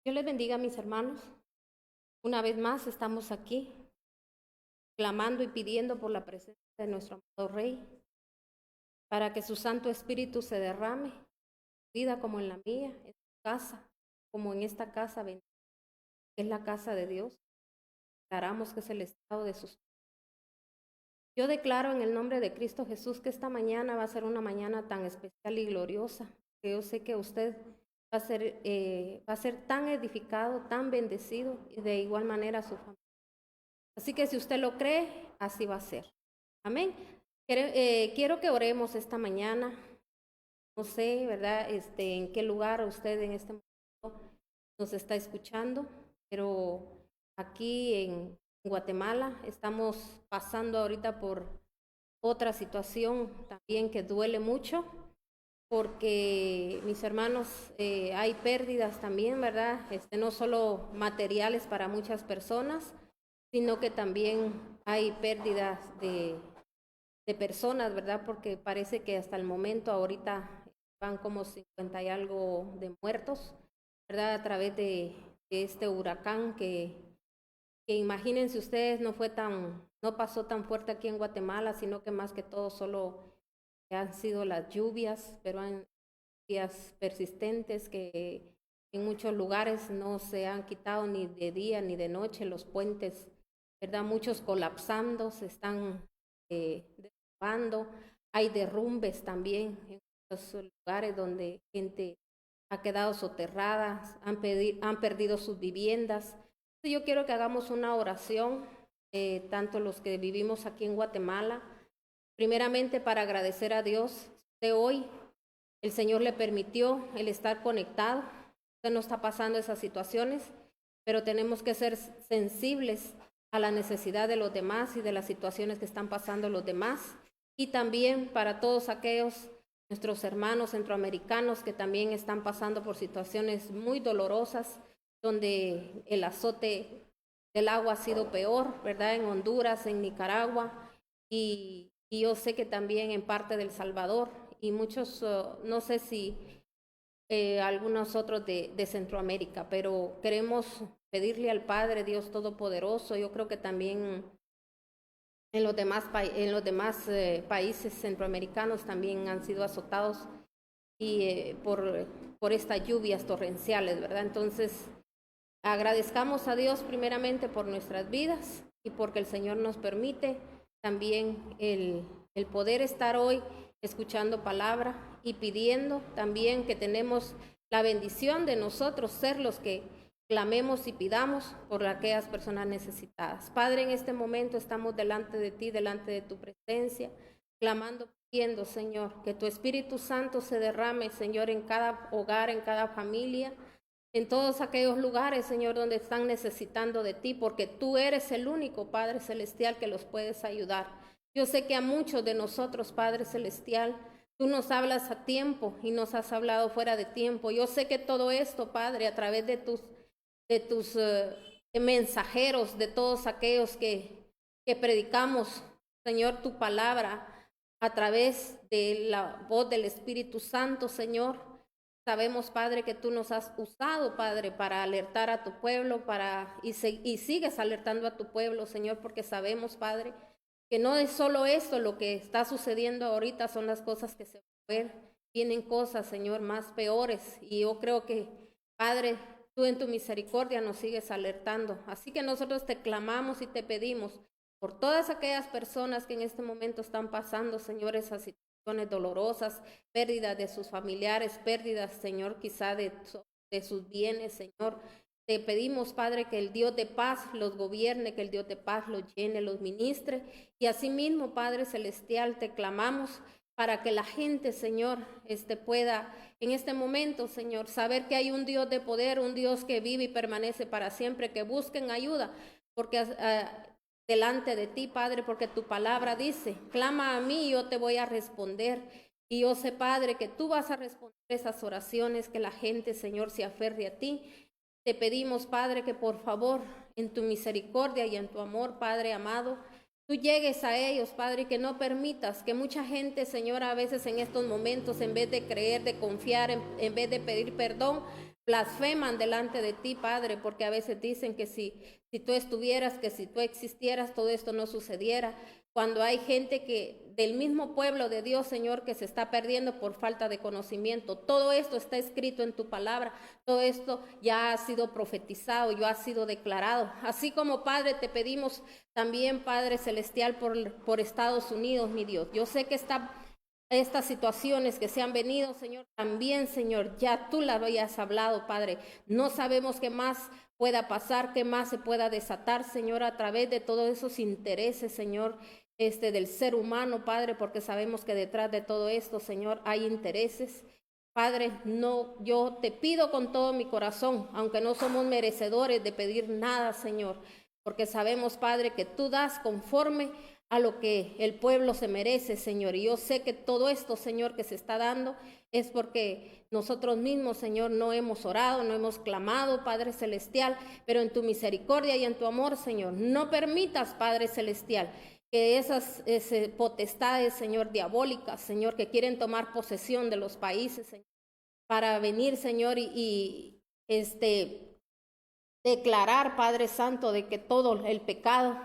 Dios les bendiga, mis hermanos. Una vez más estamos aquí clamando y pidiendo por la presencia de nuestro amado Rey, para que su Santo Espíritu se derrame, vida como en la mía, en su casa, como en esta casa bendita, que es la casa de Dios. Declaramos que es el estado de sus. Yo declaro en el nombre de Cristo Jesús que esta mañana va a ser una mañana tan especial y gloriosa, que yo sé que usted va a ser tan edificado, tan bendecido, y de igual manera su familia. Así que si usted lo cree, así va a ser. Amén. Quiero que oremos esta mañana. No sé, ¿verdad? En qué lugar usted en este momento nos está escuchando, pero aquí en Guatemala estamos pasando ahorita por otra situación también que duele mucho, porque mis hermanos, hay pérdidas también, ¿verdad? No solo materiales para muchas personas, sino que también hay pérdidas de personas, ¿verdad? Porque parece que hasta el momento ahorita van como 50 y algo de muertos, ¿verdad? A través de este huracán que imagínense ustedes, no pasó tan fuerte aquí en Guatemala, sino que más que todo solo han sido las lluvias, pero han lluvias persistentes que en muchos lugares no se han quitado ni de día ni de noche los puentes, ¿verdad? Muchos colapsando, se están derrumbando. Hay derrumbes también en muchos lugares donde gente ha quedado soterrada, han perdido sus viviendas. Yo quiero que hagamos una oración, tanto los que vivimos aquí en Guatemala, primeramente para agradecer a Dios de hoy. El Señor le permitió el estar conectado. Usted no está pasando esas situaciones, pero tenemos que ser sensibles a la necesidad de los demás y de las situaciones que están pasando los demás. Y también para todos aquellos nuestros hermanos centroamericanos que también están pasando por situaciones muy dolorosas, donde el azote del agua ha sido peor, ¿verdad? En Honduras, en Nicaragua, y yo sé que también en parte del Salvador, y muchos, no sé si algunos otros de Centroamérica, pero queremos pedirle al Padre Dios Todopoderoso. Yo creo que también en los demás países centroamericanos también han sido azotados y por estas lluvias torrenciales, ¿verdad? Entonces, agradezcamos a Dios primeramente por nuestras vidas y porque el Señor nos permite también el poder estar hoy escuchando palabra y pidiendo también que tenemos la bendición de nosotros ser los que clamemos y pidamos por aquellas personas necesitadas. Padre, en este momento estamos delante de ti, delante de tu presencia, clamando, pidiendo, Señor, que tu Espíritu Santo se derrame, Señor, en cada hogar, en cada familia, en todos aquellos lugares, Señor, donde están necesitando de ti, porque tú eres el único Padre Celestial que los puedes ayudar. Yo sé que a muchos de nosotros, Padre Celestial, tú nos hablas a tiempo y nos has hablado fuera de tiempo. Yo sé que todo esto, Padre, a través de tus mensajeros, de todos aquellos que predicamos, Señor, tu palabra a través de la voz del Espíritu Santo, Señor. Sabemos, Padre, que tú nos has usado, Padre, para alertar a tu pueblo, y sigues alertando a tu pueblo, Señor, porque sabemos, Padre, que no es solo esto lo que está sucediendo ahorita, son las cosas que se van a ver. Vienen cosas, Señor, más peores, y yo creo que, Padre, tú en tu misericordia nos sigues alertando. Así que nosotros te clamamos y te pedimos por todas aquellas personas que en este momento están pasando, Señor, esas situaciones dolorosas, pérdidas de sus familiares, pérdidas, Señor, quizá de sus bienes, Señor. Te pedimos, Padre, que el Dios de paz los gobierne, que el Dios de paz los llene, los ministre. Y asimismo, Padre Celestial, te clamamos para que la gente, Señor, pueda en este momento, Señor, saber que hay un Dios de poder, un Dios que vive y permanece para siempre, que busquen ayuda, porque delante de ti, Padre, porque tu palabra dice, clama a mí y yo te voy a responder. Y yo sé, Padre, que tú vas a responder esas oraciones, que la gente, Señor, se aferre a ti. Te pedimos, Padre, que por favor, en tu misericordia y en tu amor, Padre amado, tú llegues a ellos, Padre, y que no permitas que mucha gente, Señor, a veces en estos momentos, en vez de creer, de confiar, en vez de pedir perdón, blasfeman delante de ti, Padre, porque a veces dicen que si tú estuvieras, que si tú existieras, todo esto no sucediera. Cuando hay gente que del mismo pueblo de Dios, Señor, que se está perdiendo por falta de conocimiento. Todo esto está escrito en tu palabra, todo esto ya ha sido profetizado, ya ha sido declarado. Así como, Padre, te pedimos también, Padre Celestial, por Estados Unidos, mi Dios. Yo sé que estas situaciones que se han venido, Señor, también, Señor, ya tú las habías hablado, Padre. No sabemos qué más pueda pasar, qué más se pueda desatar, Señor, a través de todos esos intereses, Señor, del ser humano, Padre, porque sabemos que detrás de todo esto, Señor, hay intereses. Padre, no, yo te pido con todo mi corazón, aunque no somos merecedores de pedir nada, Señor, porque sabemos, Padre, que tú das conforme a lo que el pueblo se merece, Señor. Y yo sé que todo esto, Señor, que se está dando es porque nosotros mismos, Señor, no hemos orado, no hemos clamado, Padre Celestial, pero en tu misericordia y en tu amor, Señor, no permitas, Padre Celestial, que esas potestades, Señor, diabólicas, Señor, que quieren tomar posesión de los países, Señor, para venir, Señor, y declarar, Padre Santo, de que todo el pecado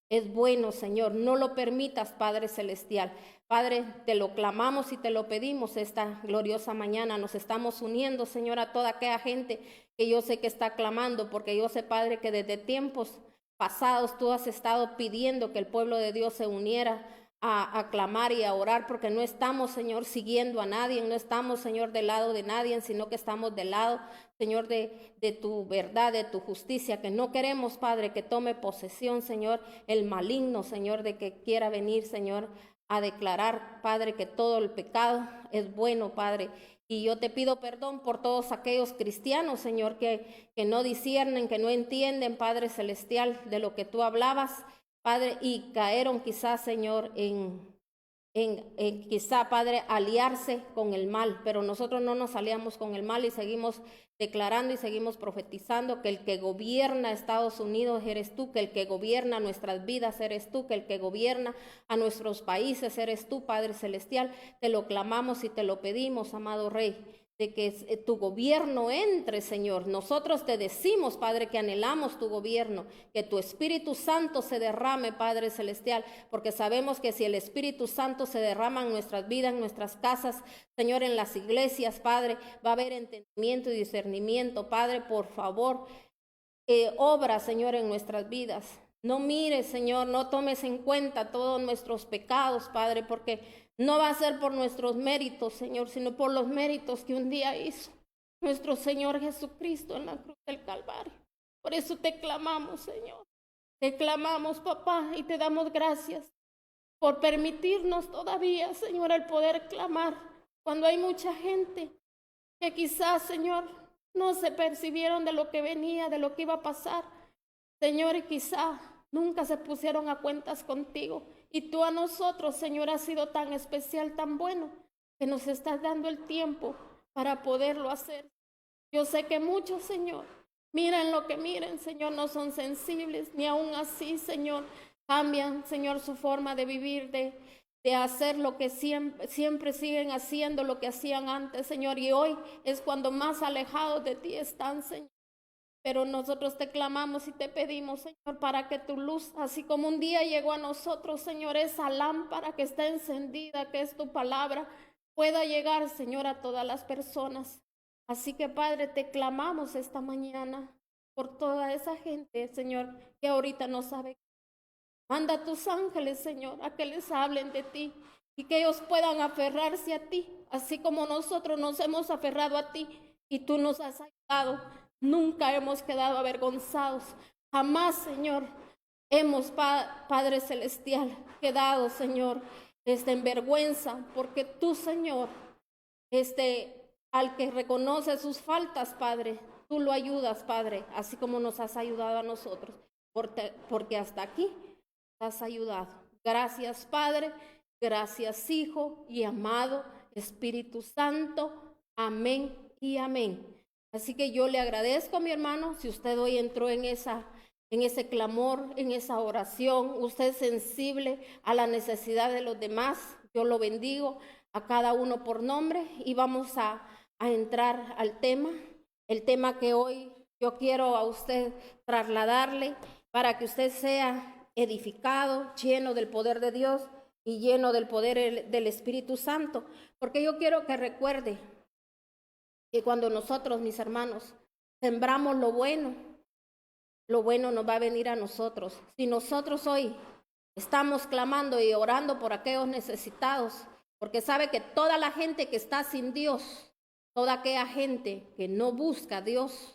es bueno, Señor. No lo permitas, Padre Celestial. Padre, te lo clamamos y te lo pedimos esta gloriosa mañana. Nos estamos uniendo, Señor, a toda aquella gente que yo sé que está clamando, porque yo sé, Padre, que desde tiempos pasados tú has estado pidiendo que el pueblo de Dios se uniera a clamar y a orar, porque no estamos, Señor, siguiendo a nadie, no estamos, Señor, del lado de nadie, sino que estamos del lado, Señor, de tu verdad, de tu justicia, que no queremos, Padre, que tome posesión, Señor, el maligno, Señor, de que quiera venir, Señor, a declarar, Padre, que todo el pecado es bueno, Padre. Y yo te pido perdón por todos aquellos cristianos, Señor, que no disciernen, que no entienden, Padre Celestial, de lo que tú hablabas, Padre, y cayeron quizás, Señor, en quizá, Padre, aliarse con el mal, pero nosotros no nos aliamos con el mal y seguimos declarando y seguimos profetizando que el que gobierna Estados Unidos eres tú, que el que gobierna nuestras vidas eres tú, que el que gobierna a nuestros países eres tú, Padre Celestial. Te lo clamamos y te lo pedimos, amado Rey, de que tu gobierno entre, Señor. Nosotros te decimos, Padre, que anhelamos tu gobierno, que tu Espíritu Santo se derrame, Padre Celestial, porque sabemos que si el Espíritu Santo se derrama en nuestras vidas, en nuestras casas, Señor, en las iglesias, Padre, va a haber entendimiento y discernimiento. Padre, por favor, obra, Señor, en nuestras vidas. No mires, Señor, no tomes en cuenta todos nuestros pecados, Padre, porque no va a ser por nuestros méritos, Señor, sino por los méritos que un día hizo nuestro Señor Jesucristo en la cruz del Calvario. Por eso te clamamos, Señor. Te clamamos, papá, y te damos gracias por permitirnos todavía, Señor, el poder clamar cuando hay mucha gente que quizás, Señor, no se percibieron de lo que venía, de lo que iba a pasar. Señor, y quizá nunca se pusieron a cuentas contigo. Y tú a nosotros, Señor, has sido tan especial, tan bueno, que nos estás dando el tiempo para poderlo hacer. Yo sé que muchos, Señor, miren lo que miren, Señor, no son sensibles, ni aún así, Señor, cambian, Señor, su forma de vivir, de hacer lo que siempre siguen haciendo, lo que hacían antes, Señor. Y hoy es cuando más alejados de ti están, Señor. Pero nosotros te clamamos y te pedimos, Señor, para que tu luz, así como un día llegó a nosotros, Señor, esa lámpara que está encendida, que es tu palabra, pueda llegar, Señor, a todas las personas. Así que, Padre, te clamamos esta mañana por toda esa gente, Señor, que ahorita no sabe. Manda a tus ángeles, Señor, a que les hablen de ti y que ellos puedan aferrarse a ti, así como nosotros nos hemos aferrado a ti y tú nos has ayudado. Nunca hemos quedado avergonzados. Jamás, Señor, hemos, Padre Celestial, quedado, Señor, en vergüenza, porque tú, Señor, al que reconoce sus faltas, Padre, tú lo ayudas, Padre, así como nos has ayudado a nosotros, porque hasta aquí has ayudado. Gracias, Padre, gracias, Hijo y amado Espíritu Santo. Amén y amén. Así que yo le agradezco a mi hermano, si usted hoy entró en ese clamor, en esa oración, usted es sensible a la necesidad de los demás, yo lo bendigo a cada uno por nombre y vamos a entrar al tema. el tema que hoy yo quiero a usted trasladarle para que usted sea edificado, lleno del poder de Dios y lleno del poder del Espíritu Santo. Porque yo quiero que recuerde que cuando nosotros, mis hermanos, sembramos lo bueno nos va a venir a nosotros. Si nosotros hoy estamos clamando y orando por aquellos necesitados, porque sabe que toda la gente que está sin Dios, toda aquella gente que no busca a Dios,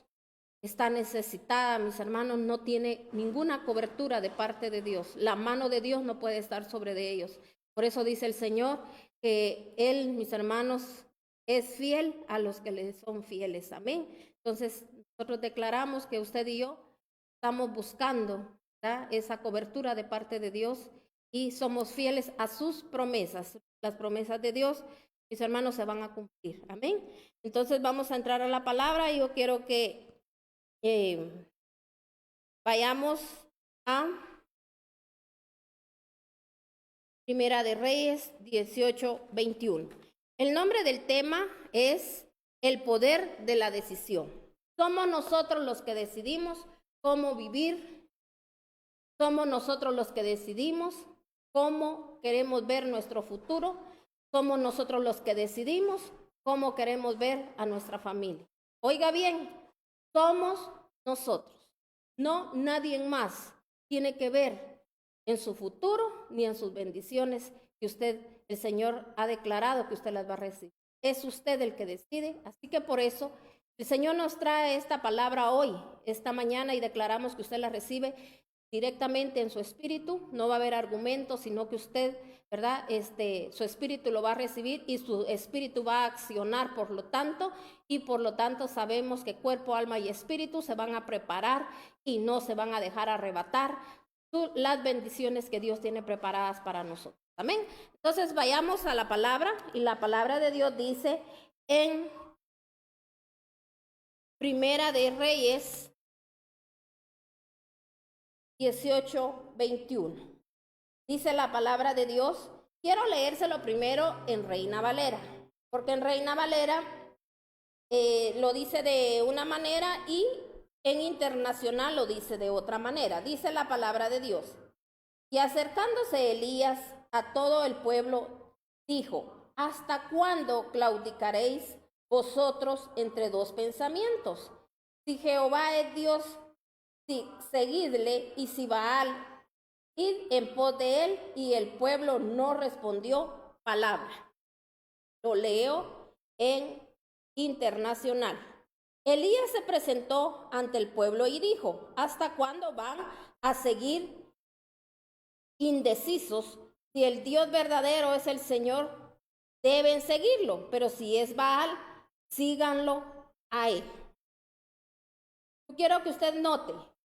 está necesitada, mis hermanos, no tiene ninguna cobertura de parte de Dios. La mano de Dios no puede estar sobre de ellos. Por eso dice el Señor que Él, mis hermanos, es fiel a los que le son fieles. Amén. Entonces, nosotros declaramos que usted y yo estamos buscando, ¿verdad?, esa cobertura de parte de Dios y somos fieles a sus promesas. Las promesas de Dios, mis hermanos, se van a cumplir. Amén. Entonces vamos a entrar a la palabra y yo quiero que vayamos a Primera de Reyes 18:21. El nombre del tema es el poder de la decisión. Somos nosotros los que decidimos cómo vivir. Somos nosotros los que decidimos cómo queremos ver nuestro futuro. Somos nosotros los que decidimos cómo queremos ver a nuestra familia. Oiga bien, somos nosotros. No, nadie más tiene que ver en su futuro ni en sus bendiciones que usted, el Señor, ha declarado que usted las va a recibir. Es usted el que decide, así que por eso el Señor nos trae esta palabra hoy, esta mañana, y declaramos que usted la recibe directamente en su espíritu. No va a haber argumentos, sino que usted, ¿verdad?, su espíritu lo va a recibir y su espíritu va a accionar, por lo tanto sabemos que cuerpo, alma y espíritu se van a preparar y no se van a dejar arrebatar las bendiciones que Dios tiene preparadas para nosotros. Amén. Entonces vayamos a la palabra, y la palabra de Dios dice en Primera de Reyes 18:21. Dice la palabra de Dios. Quiero leérselo primero en Reina Valera, porque en Reina Valera lo dice de una manera y en Internacional lo dice de otra manera. Dice la palabra de Dios. Y acercándose Elías a todo el pueblo, dijo: ¿hasta cuándo claudicaréis vosotros entre dos pensamientos? Si Jehová es Dios, seguidle, y si Baal, id en pos de él. Y el pueblo no respondió palabra. Lo leo en Internacional. Elías se presentó ante el pueblo y dijo: ¿hasta cuándo van a seguir indecisos? Si el Dios verdadero es el Señor, deben seguirlo, pero si es Baal, síganlo a él. Quiero que usted note,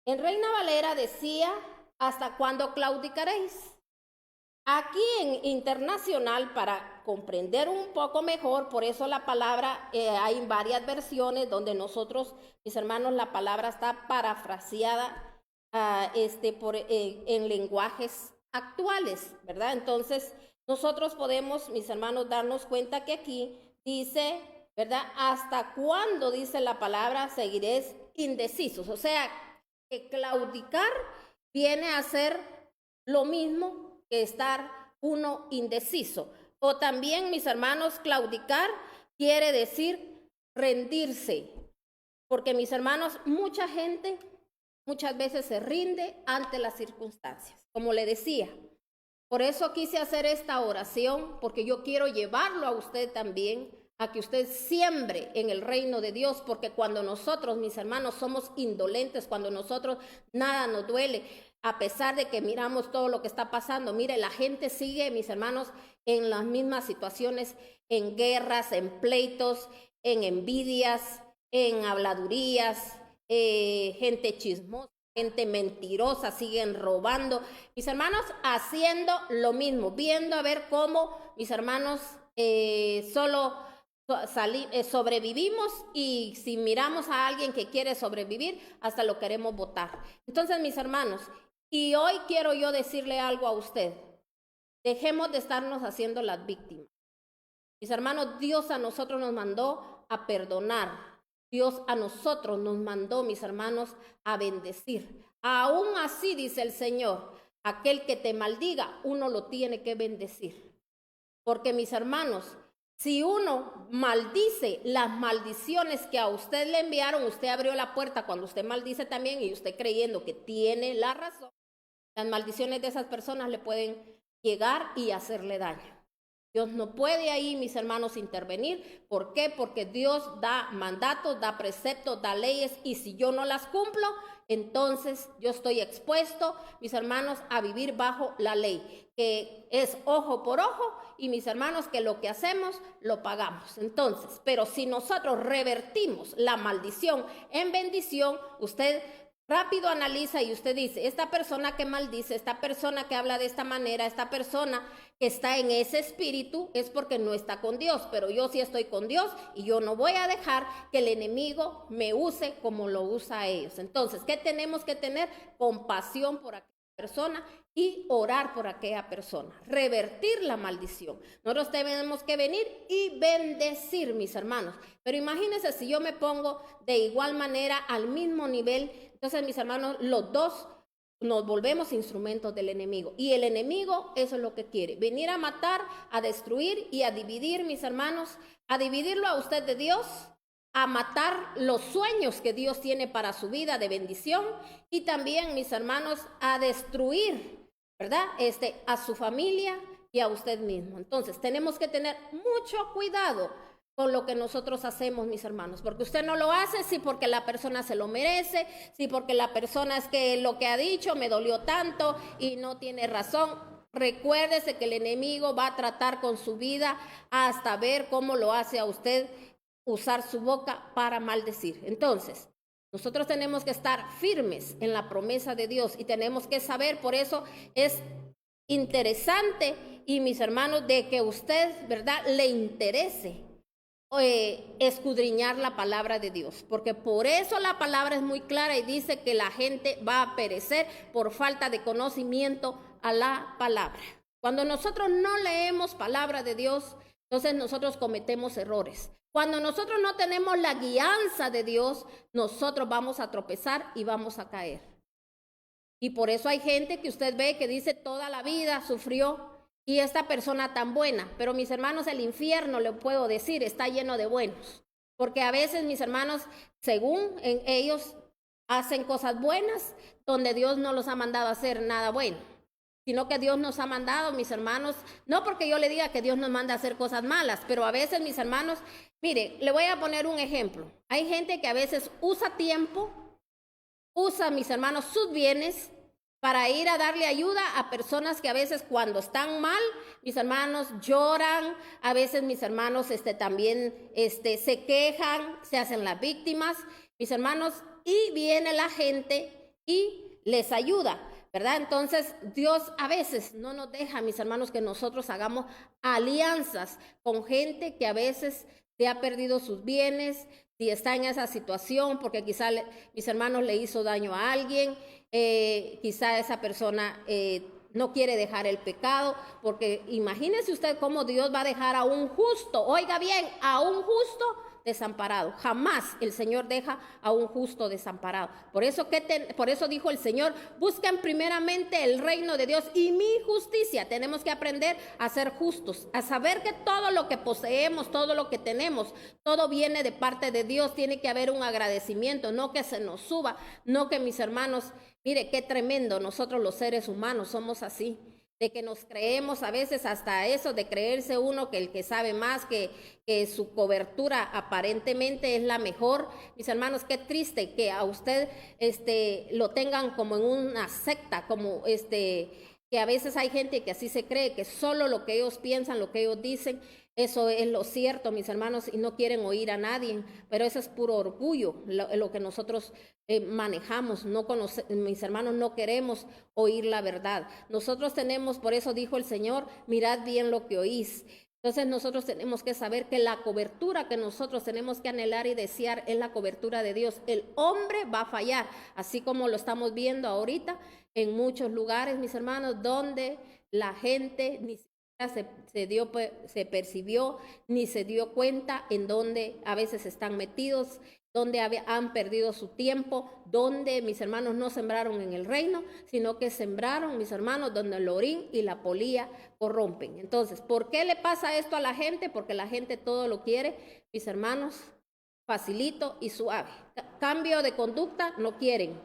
en Reina Valera decía: ¿hasta cuándo claudicaréis? Aquí en Internacional, para comprender un poco mejor, por eso la palabra, hay varias versiones donde nosotros, mis hermanos, la palabra está parafraseada en lenguajes actuales, ¿verdad? Entonces, nosotros podemos, mis hermanos, darnos cuenta que aquí dice, ¿verdad? ¿Hasta cuándo, dice la palabra, seguiréis indecisos? O sea, que claudicar viene a ser lo mismo que estar uno indeciso. O también, mis hermanos, claudicar quiere decir rendirse. Porque, mis hermanos, mucha gente muchas veces se rinde ante las circunstancias, como le decía. Por eso quise hacer esta oración, porque yo quiero llevarlo a usted también, a que usted siembre en el reino de Dios, porque cuando nosotros, mis hermanos, somos indolentes, cuando nosotros nada nos duele, a pesar de que miramos todo lo que está pasando, mire, la gente sigue, mis hermanos, en las mismas situaciones, en guerras, en pleitos, en envidias, en habladurías, gente chismosa, gente mentirosa, siguen robando. Mis hermanos, haciendo lo mismo, viendo a ver cómo, mis hermanos, sobrevivimos, y si miramos a alguien que quiere sobrevivir, hasta lo queremos botar. Entonces, mis hermanos, y hoy quiero yo decirle algo a usted: dejemos de estarnos haciendo las víctimas. Mis hermanos, Dios a nosotros nos mandó a perdonar. Dios a nosotros nos mandó, mis hermanos, a bendecir. Aún así, dice el Señor, aquel que te maldiga, uno lo tiene que bendecir. Porque, mis hermanos, si uno maldice las maldiciones que a usted le enviaron, usted abrió la puerta cuando usted maldice también y usted creyendo que tiene la razón, las maldiciones de esas personas le pueden llegar y hacerle daño. Dios no puede ahí, mis hermanos, intervenir. ¿Por qué? Porque Dios da mandatos, da preceptos, da leyes, y si yo no las cumplo, entonces yo estoy expuesto, mis hermanos, a vivir bajo la ley, que es ojo por ojo, y mis hermanos, que lo que hacemos lo pagamos. Entonces, pero si nosotros revertimos la maldición en bendición, usted rápido analiza y usted dice, esta persona que maldice, esta persona que habla de esta manera, esta persona que está en ese espíritu es porque no está con Dios, pero yo sí estoy con Dios y yo no voy a dejar que el enemigo me use como lo usa a ellos. Entonces, ¿qué tenemos que tener? Compasión por aquella persona y orar por aquella persona, revertir la maldición. Nosotros tenemos que venir y bendecir, mis hermanos. Pero imagínense si yo me pongo de igual manera al mismo nivel. Entonces, mis hermanos, los dos nos volvemos instrumentos del enemigo. Y el enemigo eso es lo que quiere, venir a matar, a destruir y a dividir, mis hermanos, a dividirlo a usted de Dios, a matar los sueños que Dios tiene para su vida de bendición, y también, mis hermanos, a destruir, ¿verdad? A su familia y a usted mismo. Entonces, tenemos que tener mucho cuidado con lo que nosotros hacemos, mis hermanos, porque usted no lo hace si porque la persona se lo merece, si porque la persona es que lo que ha dicho me dolió tanto y no tiene razón. Recuérdese que el enemigo va a tratar con su vida hasta ver cómo lo hace a usted usar su boca para maldecir. Entonces, nosotros tenemos que estar firmes en la promesa de Dios y tenemos que saber, por eso es interesante, y mis hermanos, de que usted, ¿verdad?, le interese escudriñar la palabra de Dios, porque por eso la palabra es muy clara y dice que la gente va a perecer por falta de conocimiento a la palabra. Cuando nosotros no leemos palabra de Dios, entonces nosotros cometemos errores. Cuando nosotros no tenemos la guianza de Dios, nosotros vamos a tropezar y vamos a caer. Y por eso hay gente que usted ve que dice toda la vida sufrió, y esta persona tan buena, pero mis hermanos, el infierno, le puedo decir, está lleno de buenos, porque a veces, mis hermanos, según ellos hacen cosas buenas, donde Dios no los ha mandado a hacer nada bueno, sino que Dios nos ha mandado, mis hermanos, no porque yo le diga que Dios nos manda a hacer cosas malas, pero a veces, mis hermanos, mire, le voy a poner un ejemplo. Hay gente que a veces usa tiempo, usa, mis hermanos, sus bienes para ir a darle ayuda a personas que a veces cuando están mal, mis hermanos, lloran, a veces, mis hermanos, también se quejan, se hacen las víctimas, mis hermanos, y viene la gente y les ayuda, ¿verdad? Entonces, Dios a veces no nos deja, mis hermanos, que nosotros hagamos alianzas con gente que a veces se ha perdido sus bienes, si está en esa situación, porque quizá mis hermanos le hizo daño a alguien, quizá esa persona no quiere dejar el pecado, porque imagínese usted cómo Dios va a dejar a un justo, oiga bien, a un justo desamparado. Jamás el Señor deja a un justo desamparado. Por eso dijo el Señor, busquen primeramente el reino de Dios y mi justicia. Tenemos que aprender a ser justos, a saber que todo lo que poseemos, todo lo que tenemos, todo viene de parte de Dios. Tiene que haber un agradecimiento, no que se nos suba, no que, mis hermanos, mire qué tremendo, nosotros los seres humanos somos así, de que nos creemos a veces hasta eso, de creerse uno que el que sabe más, que su cobertura aparentemente es la mejor. Mis hermanos, qué triste que a usted lo tengan como en una secta, como que a veces hay gente que así se cree, que solo lo que ellos piensan, lo que ellos dicen, eso es lo cierto, mis hermanos, y no quieren oír a nadie, pero eso es puro orgullo, lo que nosotros manejamos. Mis hermanos, no queremos oír la verdad. Nosotros tenemos, por eso dijo el Señor, mirad bien lo que oís. Entonces nosotros tenemos que saber que la cobertura que nosotros tenemos que anhelar y desear es la cobertura de Dios. El hombre va a fallar, así como lo estamos viendo ahorita en muchos lugares, mis hermanos, donde la gente ni se percibió ni se dio cuenta en donde a veces están metidos. donde han perdido su tiempo, donde mis hermanos no sembraron en el reino, sino que sembraron, mis hermanos, donde el orín y la polía corrompen. Entonces, ¿por qué le pasa esto a la gente? Porque la gente todo lo quiere, mis hermanos, facilito y suave. Cambio de conducta no quieren.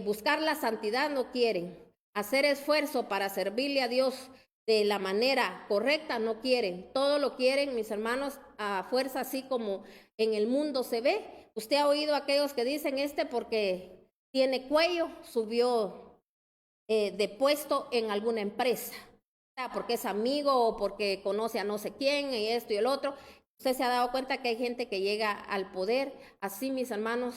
Buscar la santidad no quieren. Hacer esfuerzo para servirle a Dios de la manera correcta no quieren. Todo lo quieren, mis hermanos, a fuerza, así como en el mundo se ve. Usted ha oído a aquellos que dicen porque tiene cuello, subió de puesto en alguna empresa, porque es amigo o porque conoce a no sé quién y esto y el otro. Usted se ha dado cuenta que hay gente que llega al poder, así, mis hermanos,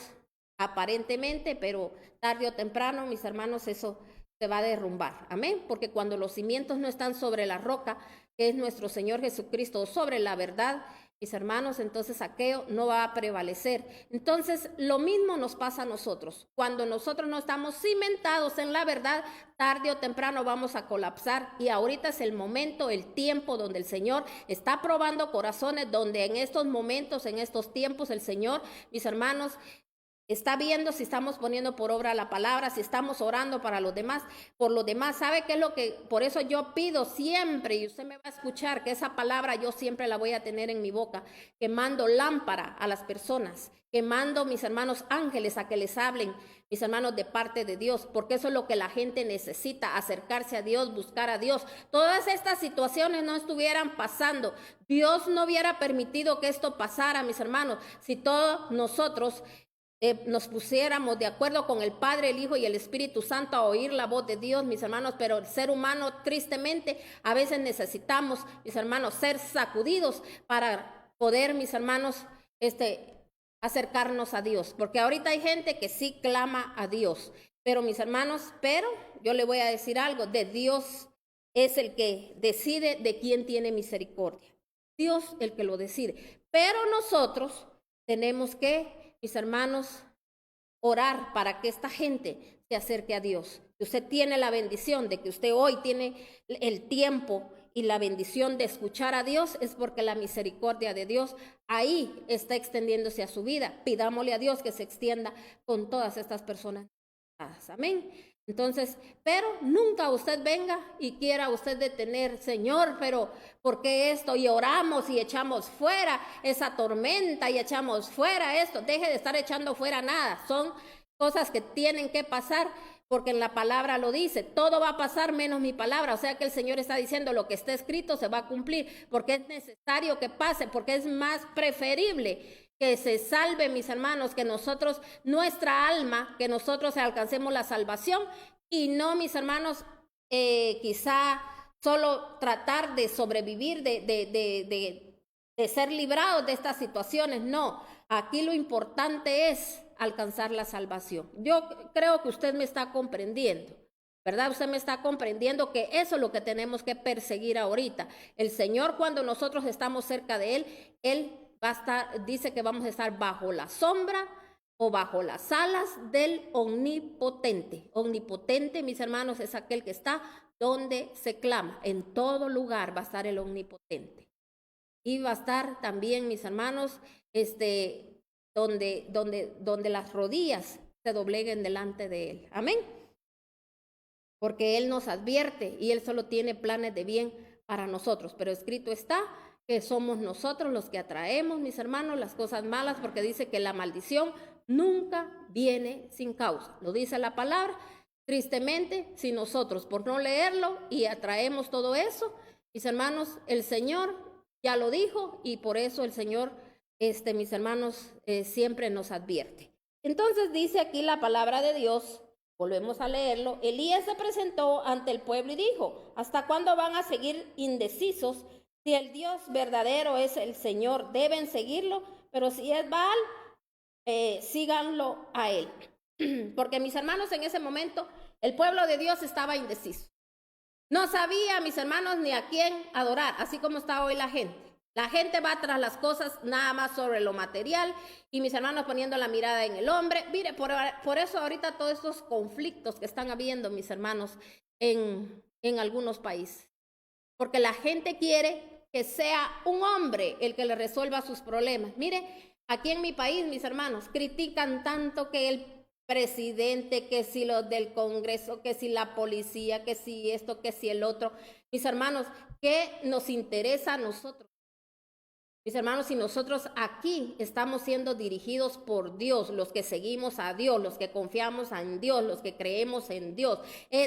aparentemente, pero tarde o temprano, mis hermanos, eso se va a derrumbar. Amén. Porque cuando los cimientos no están sobre la roca, que es nuestro Señor Jesucristo, sobre la verdad, mis hermanos, entonces aquello no va a prevalecer. Entonces, lo mismo nos pasa a nosotros. Cuando nosotros no estamos cimentados en la verdad, tarde o temprano vamos a colapsar. Y ahorita es el momento, el tiempo donde el Señor está probando corazones, donde en estos momentos, en estos tiempos, el Señor, mis hermanos, está viendo si estamos poniendo por obra la palabra, si estamos orando para los demás, por los demás. ¿Sabe qué es lo que? Por eso yo pido siempre, y usted me va a escuchar, que esa palabra yo siempre la voy a tener en mi boca, que mando lámpara a las personas, que mando, mis hermanos, ángeles a que les hablen, mis hermanos, de parte de Dios, porque eso es lo que la gente necesita, acercarse a Dios, buscar a Dios. Todas estas situaciones no estuvieran pasando, Dios no hubiera permitido que esto pasara, mis hermanos, si todos nosotros nos pusiéramos de acuerdo con el Padre, el Hijo y el Espíritu Santo a oír la voz de Dios, mis hermanos. Pero el ser humano, tristemente, a veces necesitamos, mis hermanos, ser sacudidos para poder, mis hermanos, acercarnos a Dios. Porque ahorita hay gente que sí clama a Dios, pero mis hermanos, pero yo le voy a decir algo, de Dios es el que decide de quién tiene misericordia. Dios el que lo decide. Pero nosotros tenemos que, mis hermanos, orar para que esta gente se acerque a Dios. Que usted tiene la bendición de que usted hoy tiene el tiempo y la bendición de escuchar a Dios, es porque la misericordia de Dios ahí está extendiéndose a su vida. Pidámosle a Dios que se extienda con todas estas personas. Amén. Entonces, pero nunca usted venga y quiera usted detener, Señor, pero ¿por qué esto? Y oramos y echamos fuera esa tormenta y echamos fuera esto. Deje de estar echando fuera nada. Son cosas que tienen que pasar, porque en la palabra lo dice, todo va a pasar menos mi palabra. O sea que el Señor está diciendo, lo que está escrito se va a cumplir, porque es necesario que pase, porque es más preferible que se salve, mis hermanos, que nosotros, nuestra alma, que nosotros alcancemos la salvación, y no, mis hermanos, quizá solo tratar de sobrevivir, de ser librados de estas situaciones. No, aquí lo importante es alcanzar la salvación. Yo creo que usted me está comprendiendo, ¿verdad? Usted me está comprendiendo que eso es lo que tenemos que perseguir ahorita. El Señor, cuando nosotros estamos cerca de Él va a estar, dice que vamos a estar bajo la sombra o bajo las alas del Omnipotente. Omnipotente, mis hermanos, es aquel que está donde se clama. En todo lugar va a estar el Omnipotente. Y va a estar también, mis hermanos, donde las rodillas se dobleguen delante de Él. Amén. Porque Él nos advierte y Él solo tiene planes de bien para nosotros. Pero escrito está que somos nosotros los que atraemos, mis hermanos, las cosas malas, porque dice que la maldición nunca viene sin causa. Lo dice la palabra. Tristemente, si nosotros por no leerlo y atraemos todo eso, mis hermanos, el Señor ya lo dijo, y por eso el Señor, mis hermanos, siempre nos advierte. Entonces dice aquí la palabra de Dios, volvemos a leerlo. Elías se presentó ante el pueblo y dijo, ¿hasta cuándo van a seguir indecisos? Si el Dios verdadero es el Señor, deben seguirlo, pero si es Baal, síganlo a él. Porque, mis hermanos, en ese momento el pueblo de Dios estaba indeciso. No sabía, mis hermanos, ni a quién adorar, así como está hoy la gente. La gente va tras las cosas nada más sobre lo material, y mis hermanos poniendo la mirada en el hombre. Mire, por eso ahorita todos estos conflictos que están habiendo, mis hermanos, en algunos países. Porque la gente quiere que sea un hombre el que le resuelva sus problemas. Mire, Aquí en mi país, mis hermanos, critican tanto que el presidente, que si los del Congreso, que si la policía, que si esto, que si el otro. Mis hermanos, ¿qué nos interesa a nosotros? Mis hermanos, si nosotros aquí estamos siendo dirigidos por Dios, los que seguimos a Dios, los que confiamos en Dios, los que creemos en Dios,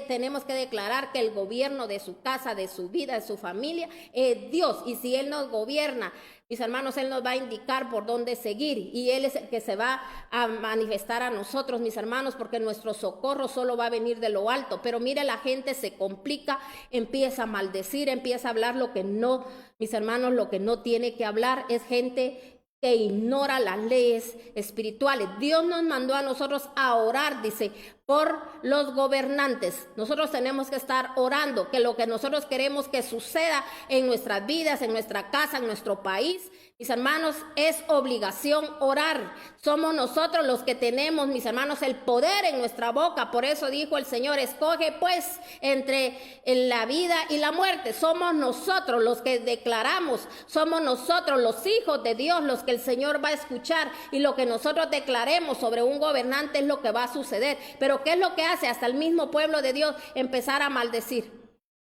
tenemos que declarar que el gobierno de su casa, de su vida, de su familia, es Dios. Y si Él nos gobierna, mis hermanos, Él nos va a indicar por dónde seguir y Él es el que se va a manifestar a nosotros, mis hermanos, porque nuestro socorro solo va a venir de lo alto. Pero mire, la gente se complica, empieza a maldecir, empieza a hablar lo que no, mis hermanos, lo que no tiene que hablar. Es gente que ignora las leyes espirituales. Dios nos mandó a nosotros a orar, dice, por los gobernantes. Nosotros tenemos que estar orando, que lo que nosotros queremos que suceda en nuestras vidas, en nuestra casa, en nuestro país, mis hermanos, es obligación orar. Somos nosotros los que tenemos, mis hermanos, el poder en nuestra boca. Por eso dijo el Señor, escoge pues entre la vida y la muerte. Somos nosotros los que declaramos, somos nosotros los hijos de Dios los que el Señor va a escuchar, y lo que nosotros declaremos sobre un gobernante es lo que va a suceder. Pero ¿qué es lo que hace hasta el mismo pueblo de Dios? Empezar a maldecir.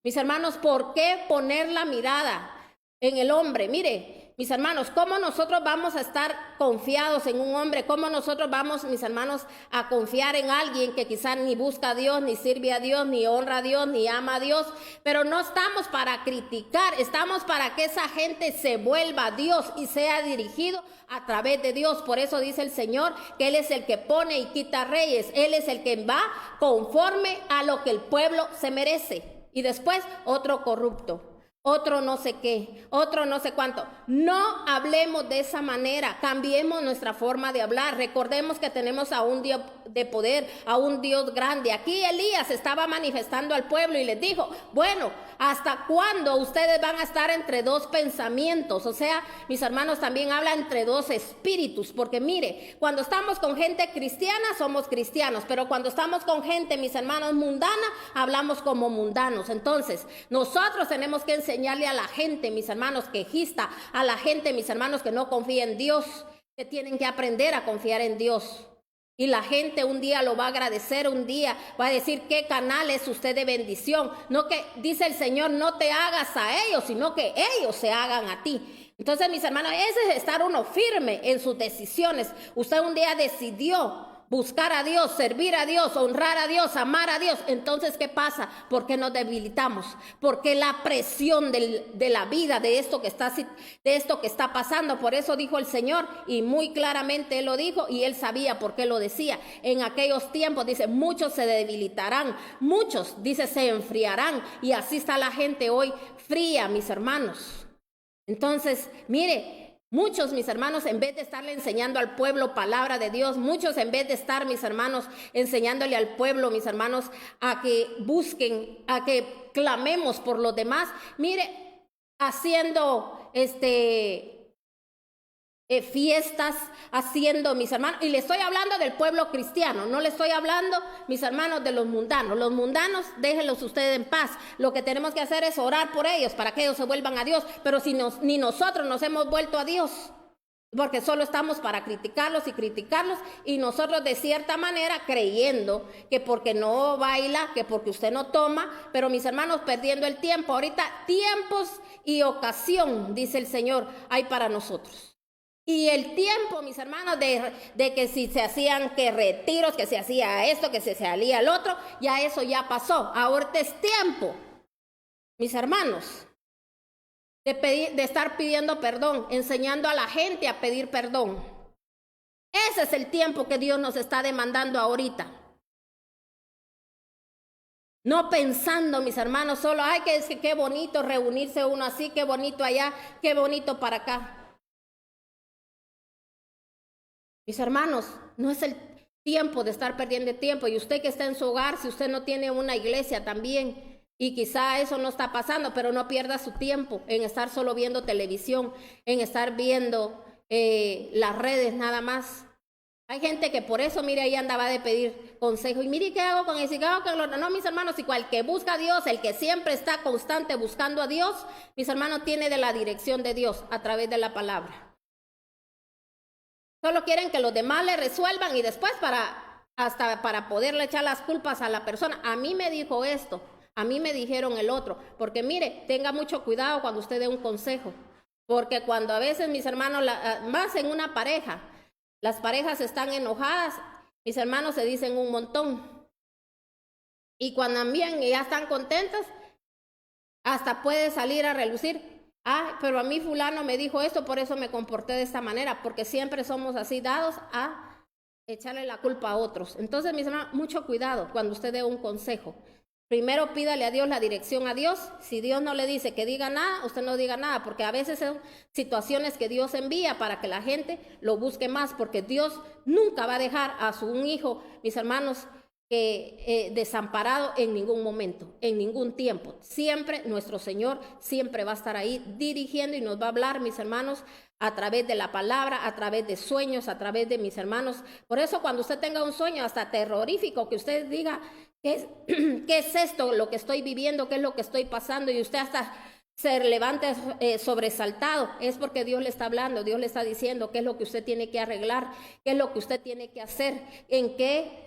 Mis hermanos, ¿por qué poner la mirada en el hombre? Mire, mis hermanos, ¿cómo nosotros vamos a estar confiados en un hombre? ¿Cómo nosotros vamos, mis hermanos, a confiar en alguien que quizás ni busca a Dios, ni sirve a Dios, ni honra a Dios, ni ama a Dios? Pero no estamos para criticar, estamos para que esa gente se vuelva a Dios y sea dirigido a través de Dios. Por eso dice el Señor que Él es el que pone y quita reyes. Él es el que va conforme a lo que el pueblo se merece. Y después otro corrupto, otro no sé qué, otro no sé cuánto. No hablemos de esa manera, cambiemos nuestra forma de hablar. Recordemos que tenemos a un Dios de poder, a un Dios grande. Aquí Elías estaba manifestando al pueblo y les dijo, bueno, ¿hasta cuándo ustedes van a estar entre dos pensamientos? O sea, mis hermanos, también habla entre dos espíritus, porque mire, cuando estamos con gente cristiana somos cristianos, pero cuando estamos con gente, mis hermanos, mundana, hablamos como mundanos. Entonces, nosotros tenemos que enseñarle a la gente, mis hermanos, quejista, a la gente, mis hermanos, que no confía en Dios, que tienen que aprender a confiar en Dios. Y la gente un día lo va a agradecer, un día va a decir qué canal es usted de bendición. No que, dice el Señor, no te hagas a ellos, sino que ellos se hagan a ti. Entonces, mis hermanos, ese es estar uno firme en sus decisiones. Usted un día decidió buscar a Dios, servir a Dios, honrar a Dios, amar a Dios. Entonces, ¿qué pasa? ¿Por qué nos debilitamos? Porque la presión de la vida, de esto que está pasando. Por eso dijo el Señor, y muy claramente Él lo dijo, y Él sabía por qué lo decía. En aquellos tiempos, dice, muchos se debilitarán, muchos, dice, se enfriarán. Y así está la gente hoy fría, mis hermanos. Entonces, mire, muchos, mis hermanos, en vez de estarle enseñando al pueblo palabra de Dios, muchos en vez de estar, mis hermanos, enseñándole al pueblo, mis hermanos, a que busquen, a que clamemos por los demás, mire, haciendo fiestas, haciendo, mis hermanos, y le estoy hablando del pueblo cristiano, no le estoy hablando, mis hermanos, de los mundanos. Los mundanos, déjenlos ustedes en paz. Lo que tenemos que hacer es orar por ellos para que ellos se vuelvan a Dios. Pero si ni nosotros nos hemos vuelto a Dios, porque solo estamos para criticarlos y nosotros de cierta manera creyendo que porque no baila, que porque usted no toma, pero mis hermanos, perdiendo el tiempo. Ahorita tiempos y ocasión, dice el Señor, hay para nosotros. Y el tiempo, mis hermanos, de que si se hacían que retiros, que se hacía esto, que se salía el otro, ya eso ya pasó. Ahorita es tiempo, mis hermanos, de estar pidiendo perdón, enseñando a la gente a pedir perdón. Ese es el tiempo que Dios nos está demandando ahorita. No pensando, mis hermanos, solo, ay, que qué bonito reunirse uno así, qué bonito allá, qué bonito para acá. Mis hermanos, no es el tiempo de estar perdiendo tiempo. Y usted que está en su hogar, si usted no tiene una iglesia también, y quizá eso no está pasando, pero no pierda su tiempo en estar solo viendo televisión, en estar viendo las redes nada más. Hay gente que por eso, mire, ahí andaba de pedir consejo. Y mire, ¿qué hago con eso? ¿Qué hago con lo otro? No, mis hermanos, igual que busca a Dios, el que siempre está constante buscando a Dios, mis hermanos, tiene de la dirección de Dios a través de la palabra. Solo quieren que los demás le resuelvan y después hasta para poderle echar las culpas a la persona. A mí me dijo esto, a mí me dijeron el otro. Porque mire, tenga mucho cuidado cuando usted dé un consejo. Porque cuando a veces, mis hermanos, más en una pareja, las parejas están enojadas, mis hermanos se dicen un montón. Y cuando también ya están contentos, hasta puede salir a relucir. Pero a mí fulano me dijo esto, por eso me comporté de esta manera, porque siempre somos así dados a echarle la culpa a otros. Entonces, mis hermanos, mucho cuidado cuando usted dé un consejo. Primero pídale a Dios la dirección a Dios. Si Dios no le dice que diga nada, usted no diga nada, porque a veces son situaciones que Dios envía para que la gente lo busque más, porque Dios nunca va a dejar a un hijo, mis hermanos, desamparado en ningún momento, en ningún tiempo. Siempre nuestro Señor siempre va a estar ahí dirigiendo y nos va a hablar, mis hermanos, a través de la palabra, a través de sueños, a través de mis hermanos. Por eso cuando usted tenga un sueño hasta terrorífico, que usted diga, ¿qué es esto lo que estoy viviendo? ¿Qué es lo que estoy pasando? Y usted hasta se levante sobresaltado, es porque Dios le está hablando, Dios le está diciendo qué es lo que usted tiene que arreglar, qué es lo que usted tiene que hacer, en qué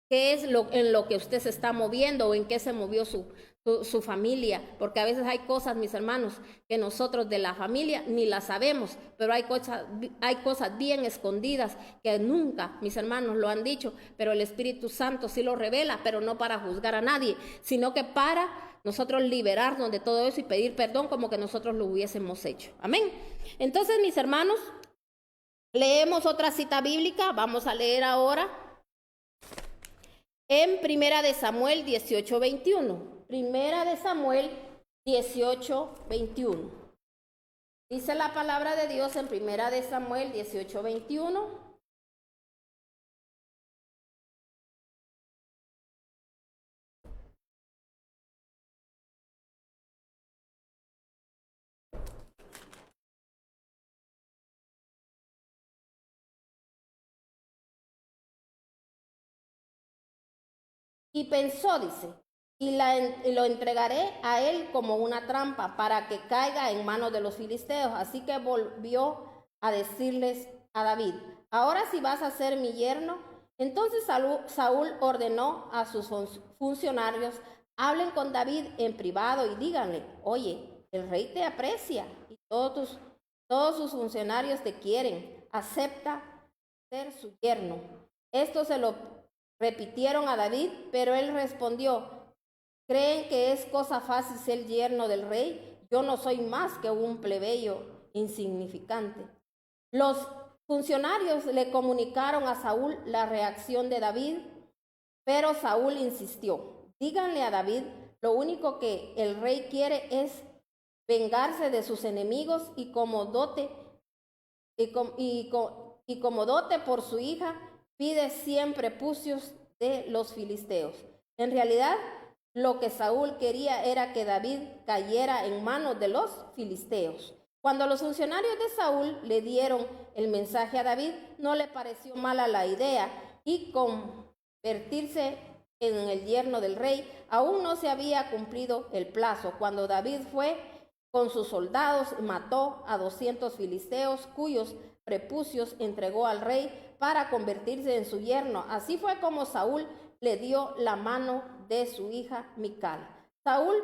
es en lo que usted se está moviendo o en qué se movió su familia, porque a veces hay cosas, mis hermanos, que nosotros de la familia ni las sabemos, pero hay cosas bien escondidas que nunca, mis hermanos, lo han dicho, pero el Espíritu Santo sí lo revela, pero no para juzgar a nadie, sino que para nosotros liberarnos de todo eso y pedir perdón como que nosotros lo hubiésemos hecho. Amén. Entonces, mis hermanos, leemos otra cita bíblica, vamos a leer ahora en Primera de Samuel 18:21. Primera de Samuel 18:21. Dice la palabra de Dios en Primera de Samuel 18:21. Y pensó, dice, y lo entregaré a él como una trampa para que caiga en manos de los filisteos. Así que volvió a decirles a David, ahora si vas a ser mi yerno. Entonces Saúl ordenó a sus funcionarios, hablen con David en privado y díganle, oye, el rey te aprecia y todos sus funcionarios te quieren, acepta ser su yerno. Esto se lo repitieron a David, pero él respondió, ¿creen que es cosa fácil ser yerno del rey? Yo no soy más que un plebeyo insignificante. Los funcionarios le comunicaron a Saúl la reacción de David, pero Saúl insistió, díganle a David, lo único que el rey quiere es vengarse de sus enemigos y como dote por su hija, pide 100 prepucios de los filisteos. En realidad, lo que Saúl quería era que David cayera en manos de los filisteos. Cuando los funcionarios de Saúl le dieron el mensaje a David, no le pareció mala la idea y convertirse en el yerno del rey. Aún no se había cumplido el plazo cuando David fue con sus soldados y mató a 200 filisteos cuyos prepucios entregó al rey para convertirse en su yerno. Así fue como Saúl le dio la mano de su hija Mical. Saúl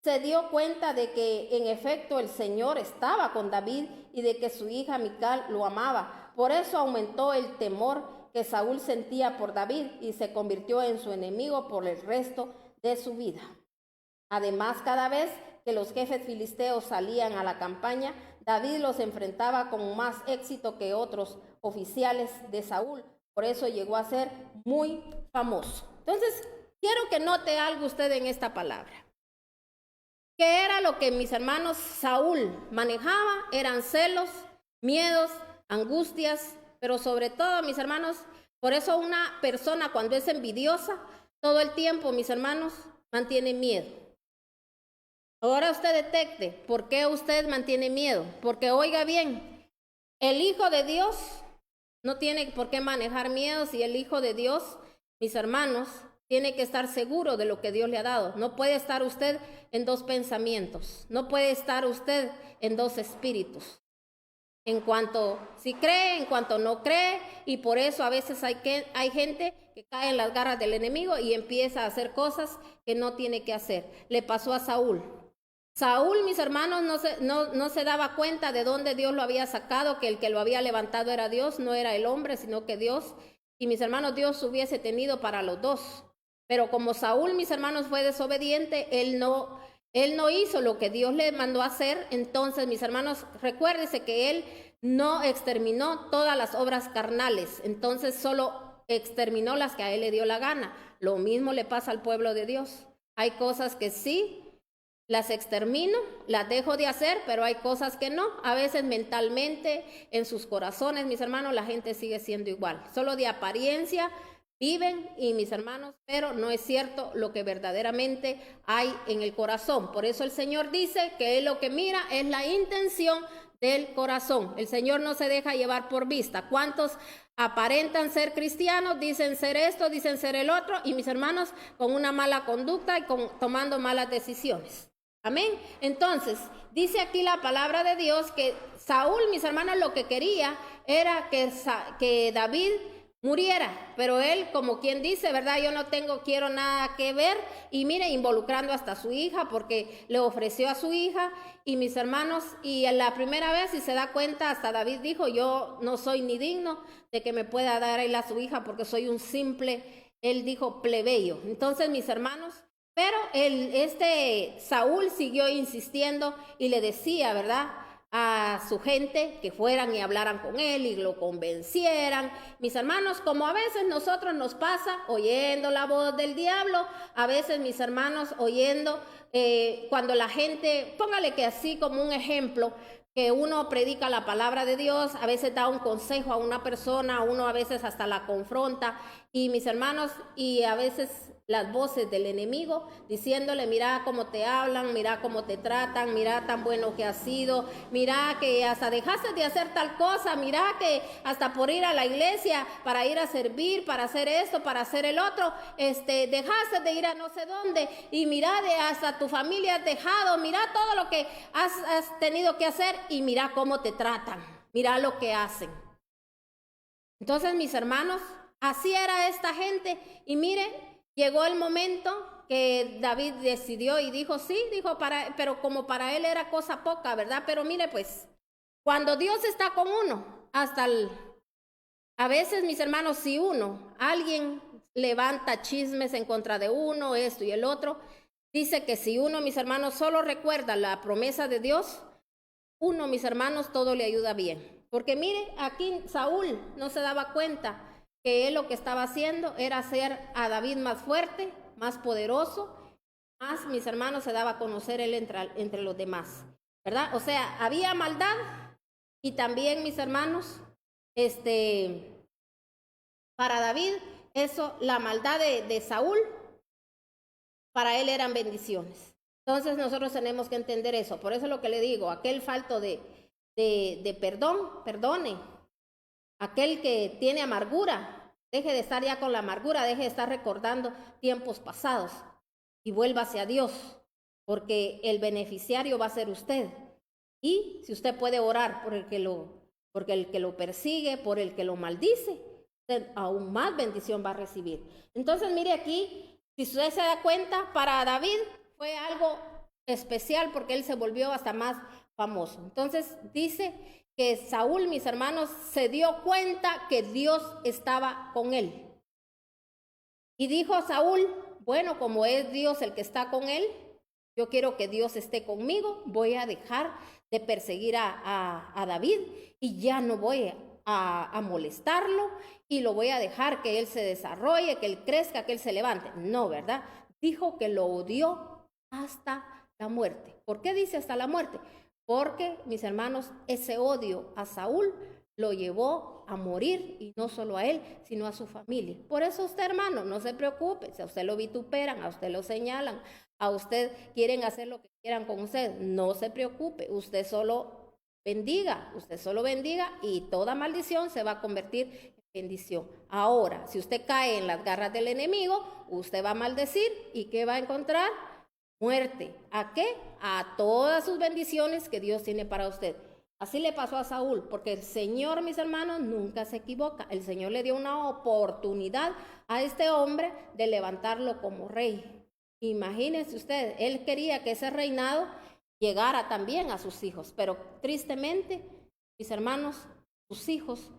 se dio cuenta de que en efecto el Señor estaba con David y de que su hija Mical lo amaba. Por eso aumentó el temor que Saúl sentía por David y se convirtió en su enemigo por el resto de su vida. Además, cada vez que los jefes filisteos salían a la campaña, David los enfrentaba con más éxito que otros oficiales de Saúl. Por eso llegó a ser muy famoso. Entonces, quiero que note algo usted en esta palabra. ¿Qué era lo que mis hermanos Saúl manejaba? Eran celos, miedos, angustias, pero sobre todo, mis hermanos, por eso una persona cuando es envidiosa, todo el tiempo, mis hermanos, mantiene miedo. Ahora usted detecte por qué usted mantiene miedo. Porque oiga bien, el Hijo de Dios no tiene por qué manejar miedo si el Hijo de Dios, mis hermanos, tiene que estar seguro de lo que Dios le ha dado. No puede estar usted en dos pensamientos. No puede estar usted en dos espíritus. En cuanto si cree, en cuanto no cree, y por eso a veces hay gente que cae en las garras del enemigo y empieza a hacer cosas que no tiene que hacer. Le pasó a Saúl. Saúl, mis hermanos, no se daba cuenta de dónde Dios lo había sacado, que el que lo había levantado era Dios, no era el hombre, sino que Dios. Y mis hermanos, Dios hubiese tenido para los dos. Pero como Saúl, mis hermanos, fue desobediente, él no hizo lo que Dios le mandó a hacer. Entonces, mis hermanos, recuérdese que él no exterminó todas las obras carnales. Entonces, solo exterminó las que a él le dio la gana. Lo mismo le pasa al pueblo de Dios. Hay cosas que sí las extermino, las dejo de hacer, pero hay cosas que no. A veces mentalmente, en sus corazones, mis hermanos, la gente sigue siendo igual. Solo de apariencia viven, y mis hermanos, pero no es cierto lo que verdaderamente hay en el corazón. Por eso el Señor dice que Él lo que mira es la intención del corazón. El Señor no se deja llevar por vista. ¿Cuántos aparentan ser cristianos, dicen ser esto, dicen ser el otro, y mis hermanos, con una mala conducta y tomando malas decisiones? Amén. Entonces, dice aquí la palabra de Dios que Saúl, mis hermanos, lo que quería era que David muriera, pero él, como quien dice, ¿verdad? Yo no quiero nada que ver, y mire, involucrando hasta a su hija, porque le ofreció a su hija, y mis hermanos, y en la primera vez, si se da cuenta, hasta David dijo, yo no soy ni digno de que me pueda dar él a su hija, porque soy un simple, él dijo, plebeyo. Entonces, mis hermanos, pero Saúl siguió insistiendo y le decía, ¿verdad?, a su gente que fueran y hablaran con él y lo convencieran. Mis hermanos, como a veces nosotros nos pasa oyendo la voz del diablo, a veces, mis hermanos, oyendo cuando la gente, póngale que así como un ejemplo, que uno predica la palabra de Dios, a veces da un consejo a una persona, uno a veces hasta la confronta, y mis hermanos, y a veces las voces del enemigo diciéndole, mira cómo te hablan, mira cómo te tratan, mira tan bueno que has sido, mira que hasta dejaste de hacer tal cosa, mira que hasta por ir a la iglesia, para ir a servir, para hacer esto, para hacer el otro, dejaste de ir a no sé dónde, y mira hasta tu familia has dejado, mira todo lo que has tenido que hacer, y mira cómo te tratan, mira lo que hacen. Entonces, mis hermanos, así era esta gente, y mire, llegó el momento que David decidió y dijo, sí, dijo, pero como para él era cosa poca, ¿verdad? Pero mire, pues, cuando Dios está con uno, a veces, mis hermanos, si alguien levanta chismes en contra de uno, esto y el otro, dice que si uno, mis hermanos, solo recuerda la promesa de Dios, mis hermanos, todo le ayuda bien. Porque mire, aquí Saúl no se daba cuenta que él lo que estaba haciendo era hacer a David más fuerte, más poderoso, más, mis hermanos, se daba a conocer él entre los demás, ¿verdad? O sea, había maldad, y también, mis hermanos, para David, la maldad de Saúl, para él eran bendiciones. Entonces nosotros tenemos que entender eso. Por eso es lo que le digo, aquel falto de perdón, perdone. Aquel que tiene amargura, deje de estar ya con la amargura, deje de estar recordando tiempos pasados y vuélvase a Dios, porque el beneficiario va a ser usted. Y si usted puede orar por el que lo persigue, por el que lo maldice, usted aún más bendición va a recibir. Entonces, mire aquí, si usted se da cuenta, para David fue algo especial porque él se volvió hasta más famoso. Entonces dice que Saúl, mis hermanos, se dio cuenta que Dios estaba con él. Y dijo Saúl, bueno, como es Dios el que está con él, yo quiero que Dios esté conmigo, voy a dejar de perseguir a David y ya no voy a molestarlo, y lo voy a dejar que él se desarrolle, que él crezca, que él se levante. No, ¿verdad? Dijo que lo odió hasta la muerte. ¿Por qué dice hasta la muerte? Porque, mis hermanos, ese odio a Saúl lo llevó a morir, y no solo a él, sino a su familia. Por eso usted, hermano, no se preocupe. Si a usted lo vituperan, a usted lo señalan, a usted quieren hacer lo que quieran con usted, no se preocupe. Usted solo bendiga, y toda maldición se va a convertir en bendición. Ahora, si usted cae en las garras del enemigo, usted va a maldecir, ¿y qué va a encontrar? Muerte. ¿A qué? A todas sus bendiciones que Dios tiene para usted. Así le pasó a Saúl, porque el Señor, mis hermanos, nunca se equivoca. El Señor le dio una oportunidad a este hombre de levantarlo como rey. Imagínense ustedes, él quería que ese reinado llegara también a sus hijos, pero tristemente, mis hermanos, sus hijos,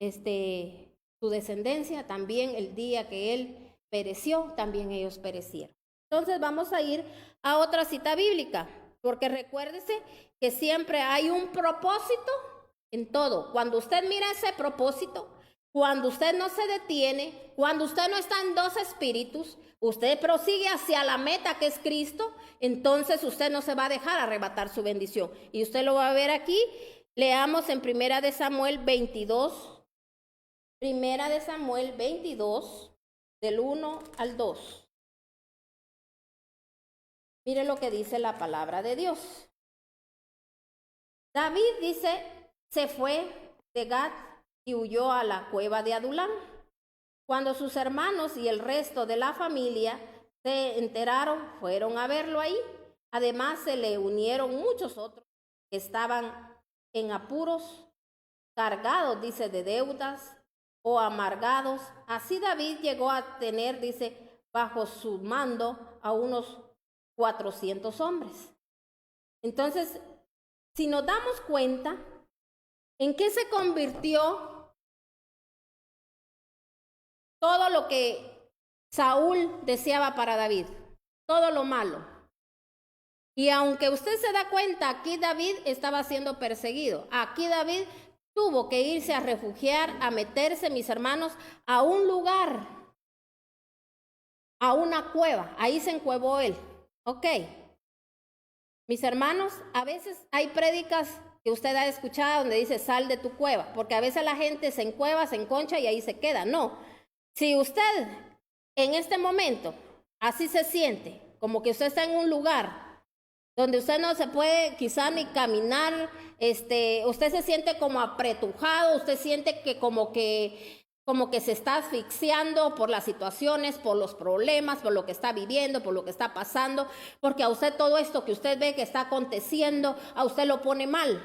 su descendencia, también el día que él pereció, también ellos perecieron. Entonces vamos a ir a otra cita bíblica, porque recuérdese que siempre hay un propósito en todo. Cuando usted mira ese propósito, cuando usted no se detiene, cuando usted no está en dos espíritus, usted prosigue hacia la meta que es Cristo, entonces usted no se va a dejar arrebatar su bendición. Y usted lo va a ver aquí. Leamos en Primera de Samuel 22. Primera de Samuel 22, del 1 al 2. Mire lo que dice la palabra de Dios. David dice, se fue de Gat y huyó a la cueva de Adulán. Cuando sus hermanos y el resto de la familia se enteraron, fueron a verlo ahí. Además, se le unieron muchos otros que estaban en apuros, cargados, dice, de deudas o amargados. Así David llegó a tener, dice, bajo su mando a unos 400 hombres. Entonces, si nos damos cuenta, ¿en qué se convirtió todo lo que Saúl deseaba para David? Todo lo malo. Y aunque usted se da cuenta, aquí David estaba siendo perseguido. Aquí David tuvo que irse a refugiar, a meterse, mis hermanos, a un lugar, a una cueva. Ahí se encuevó él. Ok. Mis hermanos, a veces hay prédicas que usted ha escuchado donde dice sal de tu cueva, porque a veces la gente se encueva, se enconcha y ahí se queda. No. Si usted en este momento así se siente, como que usted está en un lugar donde usted no se puede quizá ni caminar, usted se siente como apretujado, usted siente que como que se está asfixiando por las situaciones, por los problemas, por lo que está viviendo, por lo que está pasando, porque a usted todo esto que usted ve que está aconteciendo, a usted lo pone mal.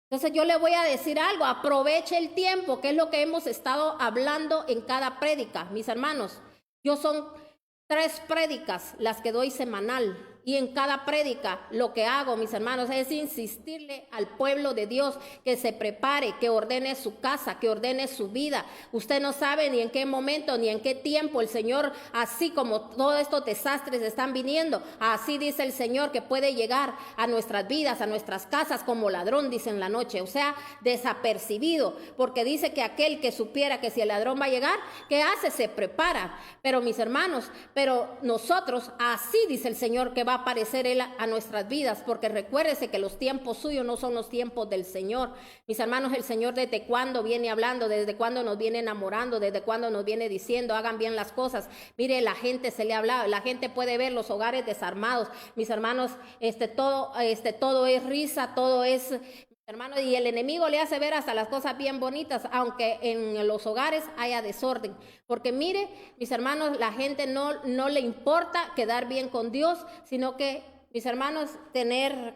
Entonces yo le voy a decir algo, aproveche el tiempo, que es lo que hemos estado hablando en cada prédica, mis hermanos. Son 3 prédicas las que doy semanal. Y en cada prédica lo que hago, mis hermanos, es insistirle al pueblo de Dios que se prepare, que ordene su casa, que ordene su vida. Usted no sabe ni en qué momento, ni en qué tiempo el Señor, así como todos estos desastres están viniendo, así dice el Señor que puede llegar a nuestras vidas, a nuestras casas como ladrón, dice en la noche. O sea, desapercibido, porque dice que aquel que supiera que si el ladrón va a llegar, ¿qué hace? Se prepara. Pero mis hermanos, pero nosotros, así dice el Señor que va a aparecer Él a nuestras vidas, porque recuérdese que los tiempos suyos no son los tiempos del Señor. Mis hermanos, el Señor desde cuándo viene hablando, desde cuándo nos viene enamorando, desde cuándo nos viene diciendo hagan bien las cosas. Mire, la gente se le ha hablado, la gente puede ver los hogares desarmados. Mis hermanos, todo es risa, todo es... Hermano, y el enemigo le hace ver hasta las cosas bien bonitas, aunque en los hogares haya desorden. Porque mire, mis hermanos, la gente no le importa quedar bien con Dios, sino que, mis hermanos, tener,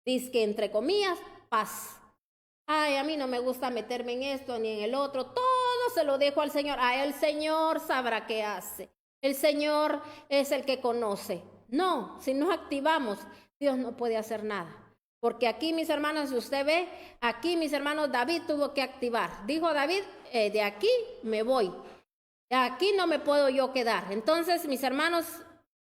dizque entre comillas, paz. Ay, a mí no me gusta meterme en esto ni en el otro. Todo se lo dejo al Señor. El Señor sabrá qué hace. El Señor es el que conoce. No, si nos activamos, Dios no puede hacer nada. Porque aquí, mis hermanos, si usted ve, aquí, mis hermanos, David tuvo que activar. Dijo David, de aquí me voy. De aquí no me puedo yo quedar. Entonces, mis hermanos,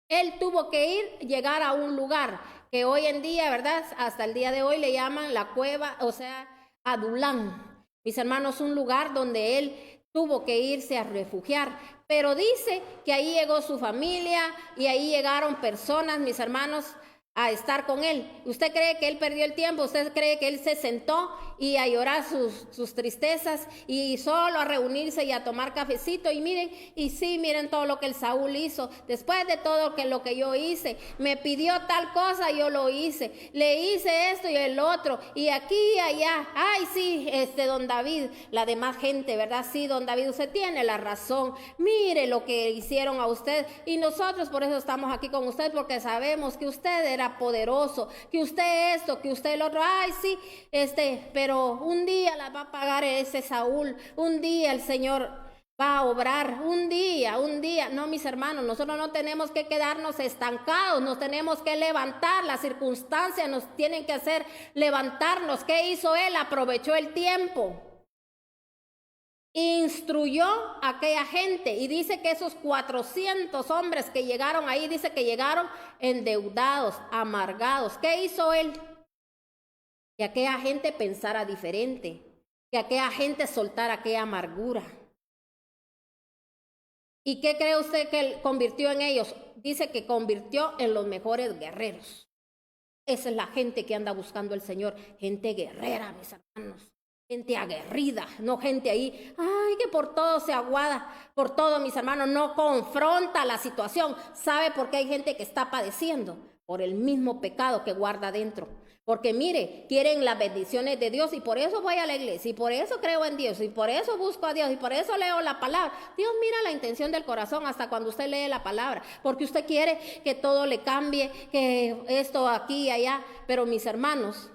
él tuvo que llegar a un lugar que hoy en día, ¿verdad? Hasta el día de hoy le llaman la cueva, o sea, Adulán. Mis hermanos, un lugar donde él tuvo que irse a refugiar. Pero dice que ahí llegó su familia y ahí llegaron personas, mis hermanos, a estar con él. ¿Usted cree que él perdió el tiempo? ¿Usted cree que él se sentó y a llorar sus tristezas y solo a reunirse y a tomar cafecito? Y miren todo lo que el Saúl hizo. Después de todo lo que yo hice, me pidió tal cosa, yo lo hice. Le hice esto y el otro. Y aquí y allá. Ay, sí, don David, la demás gente, ¿verdad? Sí, don David, usted tiene la razón. Mire lo que hicieron a usted. Y nosotros por eso estamos aquí con usted, porque sabemos que usted era era poderoso, que usted esto, que usted el otro, ay sí, pero un día la va a pagar ese Saúl, un día el Señor va a obrar, un día. No, mis hermanos, nosotros no tenemos que quedarnos estancados, nos tenemos que levantar, las circunstancias nos tienen que hacer levantarnos. ¿Qué hizo él? Aprovechó el tiempo. Instruyó a aquella gente y dice que esos 400 hombres que llegaron ahí, dice que llegaron endeudados, amargados. ¿Qué hizo él? Que aquella gente pensara diferente, que aquella gente soltara aquella amargura. ¿Y qué cree usted que él convirtió en ellos? Dice que convirtió en los mejores guerreros. Esa es la gente que anda buscando el Señor, gente guerrera, mis hermanos. Gente aguerrida, no gente ahí, ay, que por todo se aguada, por todo, mis hermanos, no confronta la situación. ¿Sabe por qué hay gente que está padeciendo? Por el mismo pecado que guarda dentro. Porque mire, quieren las bendiciones de Dios y por eso voy a la iglesia y por eso creo en Dios y por eso busco a Dios y por eso leo la palabra. Dios mira la intención del corazón hasta cuando usted lee la palabra, porque usted quiere que todo le cambie, que esto aquí y allá, pero mis hermanos,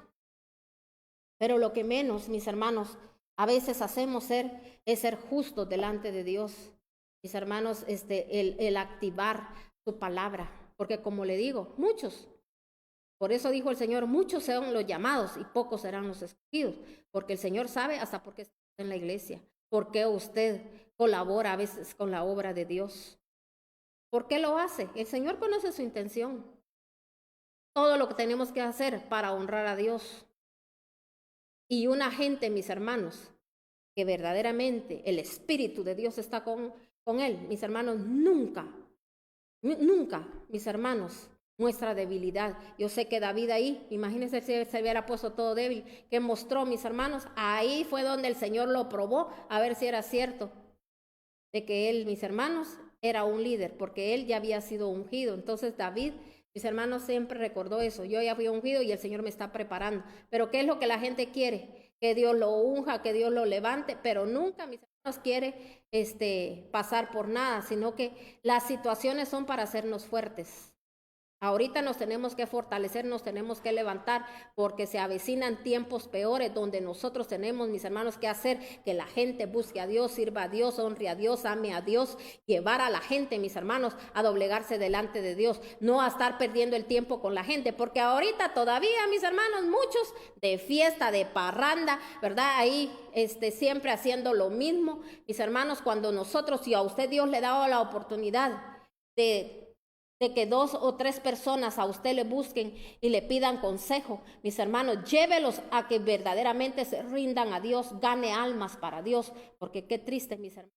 pero lo que menos, mis hermanos, a veces hacemos es ser justos delante de Dios. Mis hermanos, el activar su palabra, porque como le digo, muchos, por eso dijo el Señor, muchos serán los llamados y pocos serán los escogidos, porque el Señor sabe hasta por qué está en la iglesia, por qué usted colabora a veces con la obra de Dios. ¿Por qué lo hace? El Señor conoce su intención. Todo lo que tenemos que hacer para honrar a Dios. Y una gente, mis hermanos, que verdaderamente el Espíritu de Dios está con él, mis hermanos, nunca, mis hermanos, muestra debilidad. Yo sé que David ahí, imagínense si se hubiera puesto todo débil, que mostró, mis hermanos, ahí fue donde el Señor lo probó, a ver si era cierto, de que él, mis hermanos, era un líder, porque él ya había sido ungido. Entonces David, mis hermanos, siempre recordó eso, yo ya fui ungido y el Señor me está preparando. Pero ¿qué es lo que la gente quiere? Que Dios lo unja, que Dios lo levante, pero nunca, mis hermanos, quiere pasar por nada, sino que las situaciones son para hacernos fuertes. Ahorita nos tenemos que fortalecer, nos tenemos que levantar, porque se avecinan tiempos peores donde nosotros tenemos, mis hermanos, que hacer que la gente busque a Dios, sirva a Dios, honre a Dios, ame a Dios, llevar a la gente, mis hermanos, a doblegarse delante de Dios, no a estar perdiendo el tiempo con la gente, porque ahorita todavía, mis hermanos, muchos de fiesta, de parranda, ¿verdad? Ahí siempre haciendo lo mismo, mis hermanos, cuando nosotros, si a usted Dios le da la oportunidad de que 2 o 3 personas a usted le busquen y le pidan consejo, mis hermanos, llévelos a que verdaderamente se rindan a Dios, gane almas para Dios, porque qué triste, mis hermanos,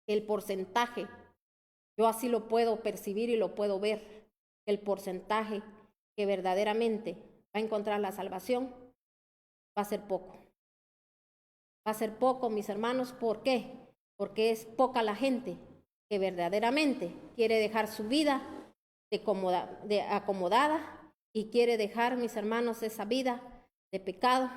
el porcentaje, yo así lo puedo percibir y lo puedo ver, el porcentaje que verdaderamente va a encontrar la salvación va a ser poco. Va a ser poco, mis hermanos, ¿por qué? Porque es poca la gente que verdaderamente quiere dejar su vida de acomodada y quiere dejar, mis hermanos, esa vida de pecado,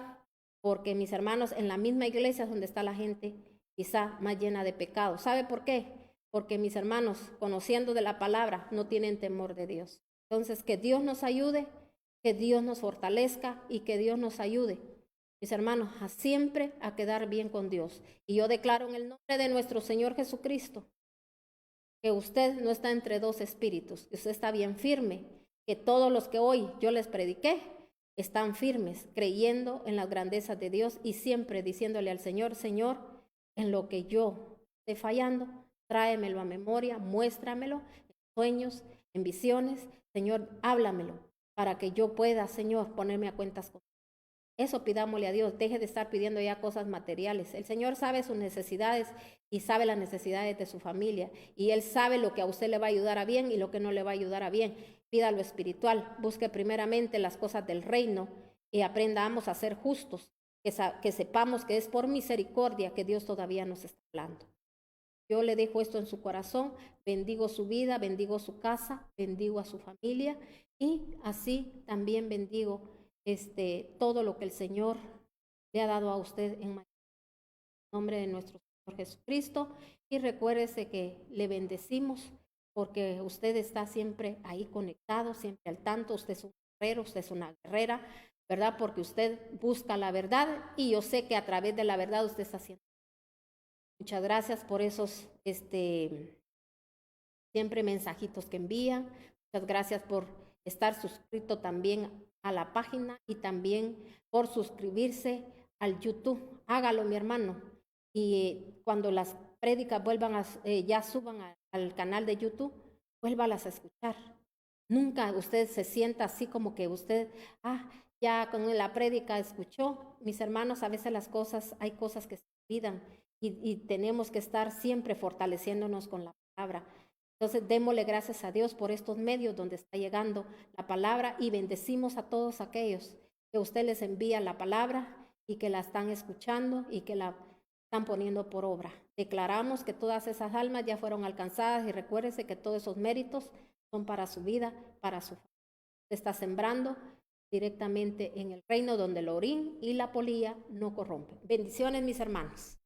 porque, mis hermanos, en la misma iglesia es donde está la gente quizá más llena de pecado. ¿Sabe por qué? Porque, mis hermanos, conociendo de la palabra, no tienen temor de Dios. Entonces, que Dios nos ayude, que Dios nos fortalezca y que Dios nos ayude, mis hermanos, a siempre a quedar bien con Dios. Y yo declaro en el nombre de nuestro Señor Jesucristo, que usted no está entre dos espíritus, que usted está bien firme, que todos los que hoy yo les prediqué están firmes, creyendo en las grandezas de Dios y siempre diciéndole al Señor, Señor, en lo que yo esté fallando, tráemelo a memoria, muéstramelo en sueños, en visiones, Señor, háblamelo, para que yo pueda, Señor, ponerme a cuentas con eso. Pidámosle a Dios, deje de estar pidiendo ya cosas materiales. El Señor sabe sus necesidades y sabe las necesidades de su familia. Y Él sabe lo que a usted le va a ayudar a bien y lo que no le va a ayudar a bien. Pida lo espiritual, busque primeramente las cosas del reino y aprendamos a ser justos, que sepamos que es por misericordia que Dios todavía nos está hablando. Yo le dejo esto en su corazón, bendigo su vida, bendigo su casa, bendigo a su familia y así también bendigo todo lo que el Señor le ha dado a usted en nombre de nuestro Señor Jesucristo. Y recuérdese que le bendecimos porque usted está siempre ahí conectado, siempre al tanto. Usted es un guerrero, usted es una guerrera, ¿verdad? Porque usted busca la verdad y yo sé que a través de la verdad usted está haciendo. Muchas gracias por esos siempre mensajitos que envían. Muchas gracias por estar suscrito también a la página y también por suscribirse al YouTube. Hágalo, mi hermano. Y cuando las prédicas vuelvan ya suban al canal de YouTube, vuélvalas a escuchar. Nunca usted se sienta así como que usted, ya con la prédica escuchó. Mis hermanos, a veces hay cosas que se olvidan y tenemos que estar siempre fortaleciéndonos con la palabra. Entonces, démosle gracias a Dios por estos medios donde está llegando la palabra y bendecimos a todos aquellos que usted les envía la palabra y que la están escuchando y que la están poniendo por obra. Declaramos que todas esas almas ya fueron alcanzadas y recuérdese que todos esos méritos son para su vida, para su familia. Se está sembrando directamente en el reino donde el orín y la polilla no corrompen. Bendiciones, mis hermanos.